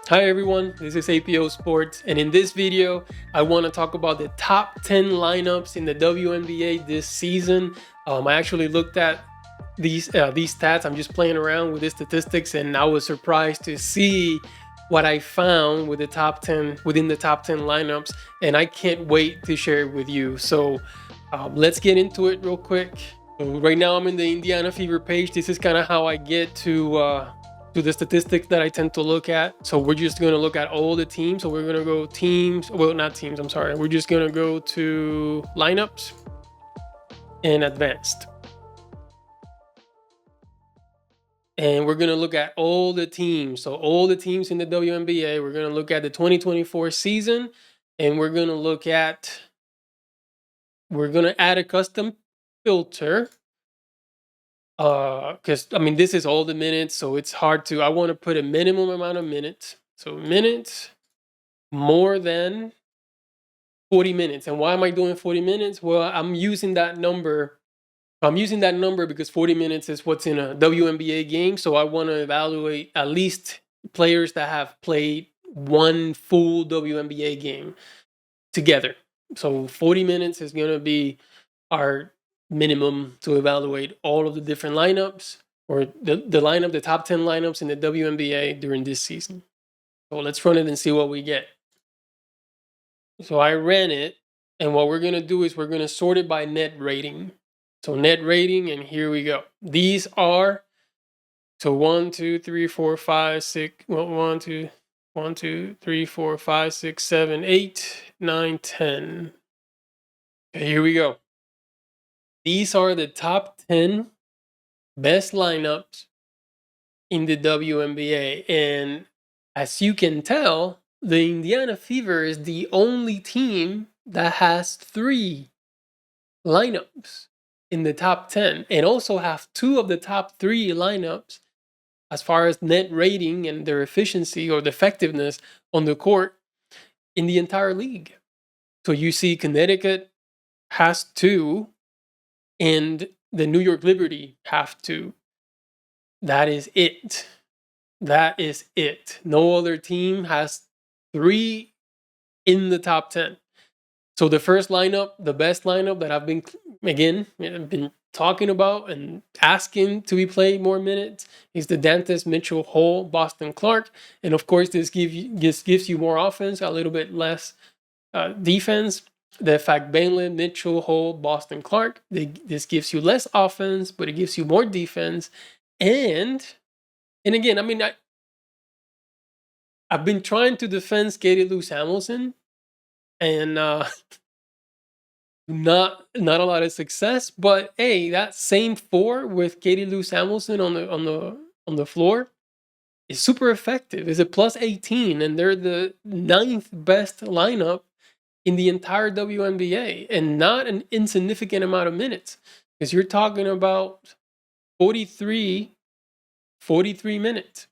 Hi everyone, this is APO Sports, and in this video, I want to talk about the top 10 lineups in the WNBA this season. I actually looked at these stats. I'm just playing around with the statistics, and I was surprised to see what I found with the top 10 within the top 10 lineups, and I can't wait to share it with you. So let's get into it real quick. So right now, I'm in the Indiana Fever page. This is kind of how I get to the statistics that I tend to look at. So we're just going to look at all the teams. So we're going to go teams, well, not teams, I'm sorry. We're just going to go to lineups and advanced. And we're going to look at all the teams. So all the teams in the WNBA, we're going to look at the 2024 season, and we're going to add a custom filter. Because I mean, this is all the minutes, so it's hard to, I want to put a minimum amount of minutes. So minutes more than 40 minutes. And why am I doing 40 minutes? Well, I'm using that number because 40 minutes is what's in a WNBA game. So I want to evaluate at least players that have played one full WNBA game together. So 40 minutes is going to be our minimum to evaluate all of the different lineups, or the top 10 lineups in the WNBA during this season. So let's run it and see what we get. So I ran it, and what we're going to do is we're going to sort it by net rating. So net rating, and here we go. These are, so 1, 2, 3, 4, 5, 6, well, 1, 2, 3, 4, 5, 6, 7, 8, 9, 10. Okay, here we go. These are the top 10 best lineups in the WNBA. And as you can tell, the Indiana Fever is the only team that has 3 lineups in the top 10, and also have 2 of the top 3 lineups as far as net rating and their efficiency or the effectiveness on the court in the entire league. So you see Connecticut has 2, and the New York Liberty have 2. That is it. That is it. No other team has 3 in the top 10. So the first lineup, the best lineup that I've been talking about and asking to be played more minutes, is the Dantas, Mitchell, Hall, Boston, Clark. And of course, this gives you more offense, a little bit less defense. The fact Bainland, Mitchell, Hall, Boston, Clark, this gives you less offense, but it gives you more defense. And again, I mean, I've been trying to defend Katie Lou Hamilton, and not a lot of success. But hey, that same 4 with Katie Lou Hamilton on the floor is super effective. It's a plus 18, and they're the 9th best lineup in the entire WNBA, and not an insignificant amount of minutes, because you're talking about 43 minutes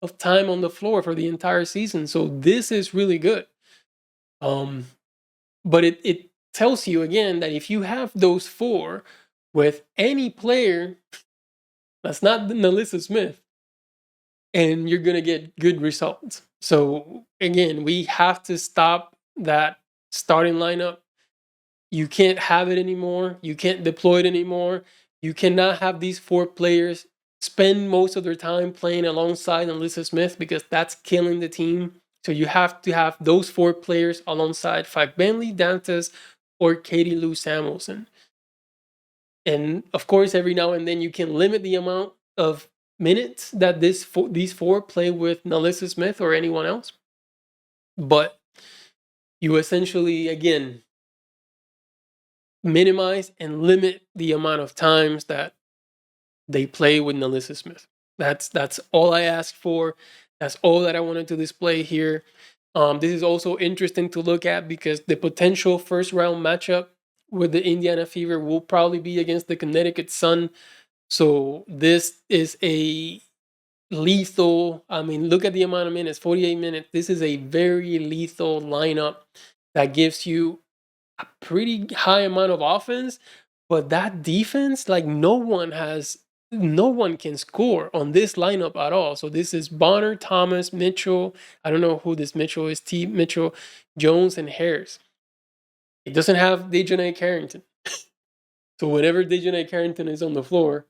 of time on the floor for the entire season. So this is really good. But it tells you again that if you have those 4 with any player that's not Alyssa Smith, and you're going to get good results. So again, we have to stop that starting lineup. You can't have it anymore. You can't deploy it anymore. You cannot have these 4 players spend most of their time playing alongside Alyssa Smith, because that's killing the team. So you have to have those 4 players alongside Fact Bentley, Dantas, or Katie Lou Hamilton. And of course, every now and then you can limit the amount of minutes that these 4 play with Alyssa Smith or anyone else. But you essentially, again, minimize and limit the amount of times that they play with Alyssa Smith. That's all I asked for. That's all that I wanted to display here. This is also interesting to look at, because the potential first round matchup with the Indiana Fever will probably be against the Connecticut Sun. So this is a lethal, I mean, look at the amount of minutes, 48 minutes. This is a very lethal lineup that gives you a pretty high amount of offense, but that defense, like, no one has no one can score on this lineup at all. So this is Bonner, Thomas, Mitchell. I don't know who this Mitchell is. T. Mitchell, Jones, and Harris. It doesn't have Dejounte Carrington. So whenever Dejounte Carrington is on the floor,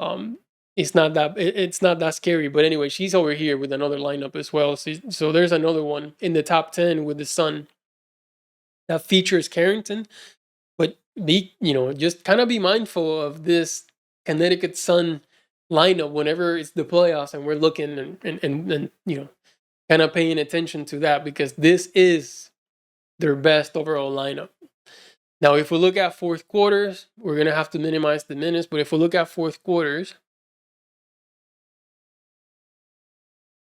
um, it's not that scary. But anyway, she's over here with another lineup as well. So there's another one in the top 10 with the Sun that features Carrington. But just kind of be mindful of this Connecticut Sun lineup whenever it's the playoffs and we're looking and kind of paying attention to that, because this is their best overall lineup. Now, if we look at fourth quarters, we're going to have to minimize the minutes, but if we look at fourth quarters,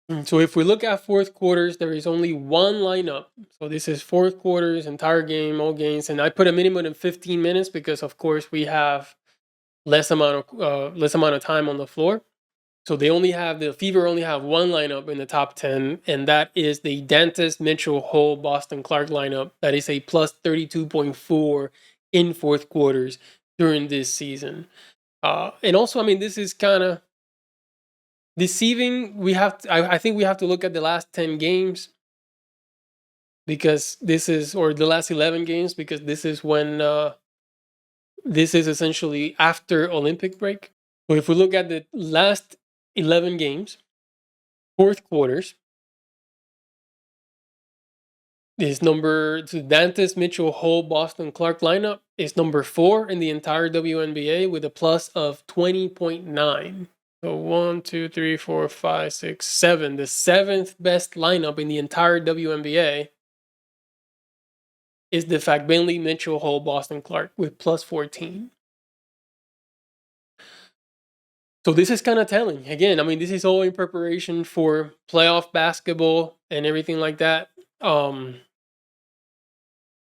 there is only one lineup. So this is fourth quarters, entire game, all games, and I put a minimum of 15 minutes because, of course, we have less amount of time on the floor. So the Fever only have one lineup in the top 10, and that is the Dantas, Mitchell, Hull, Boston, Clark lineup. That is a plus 32.4 in fourth quarters during this season. And also, this is kind of deceiving. I think we have to look at the last 10 games because or the last 11 games, because this is when this is essentially after Olympic break. So if we look at the last 11 games, fourth quarters, is Dantas, Mitchell, Hull, Boston, Clark lineup is number 4 in the entire WNBA with a plus of 20.9. So 1, 2, 3, 4, 5, 6, 7. The 7th best lineup in the entire WNBA is the Fagbinley, Mitchell, Hull, Boston, Clark with plus 14. So this is kind of telling. Again, this is all in preparation for playoff basketball and everything like that.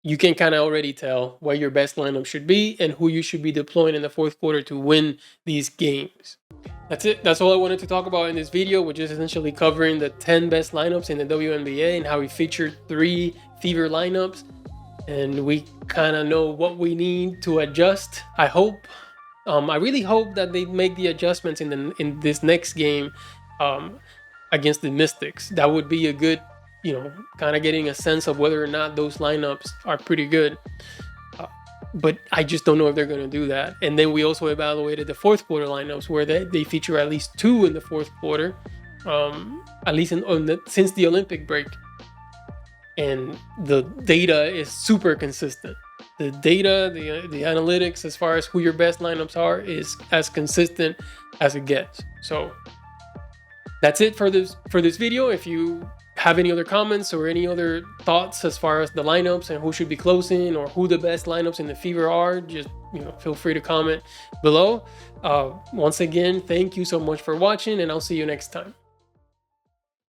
You can kind of already tell what your best lineup should be and who you should be deploying in the fourth quarter to win these games. That's it. That's all I wanted to talk about in this video, which is essentially covering the 10 best lineups in the WNBA and how we featured 3 Fever lineups. And we kind of know what we need to adjust. I really hope that they make the adjustments in this next game against the Mystics. That would be a good, kind of getting a sense of whether or not those lineups are pretty good. But I just don't know if they're going to do that. And then we also evaluated the fourth quarter lineups where they feature at least 2 in the fourth quarter, at least since the Olympic break. And the data is super consistent. The data, the analytics, as far as who your best lineups are, is as consistent as it gets. So that's it for this video. If you have any other comments or any other thoughts as far as the lineups and who should be closing or who the best lineups in the Fever are, just feel free to comment below. Once again, thank you so much for watching, and I'll see you next time.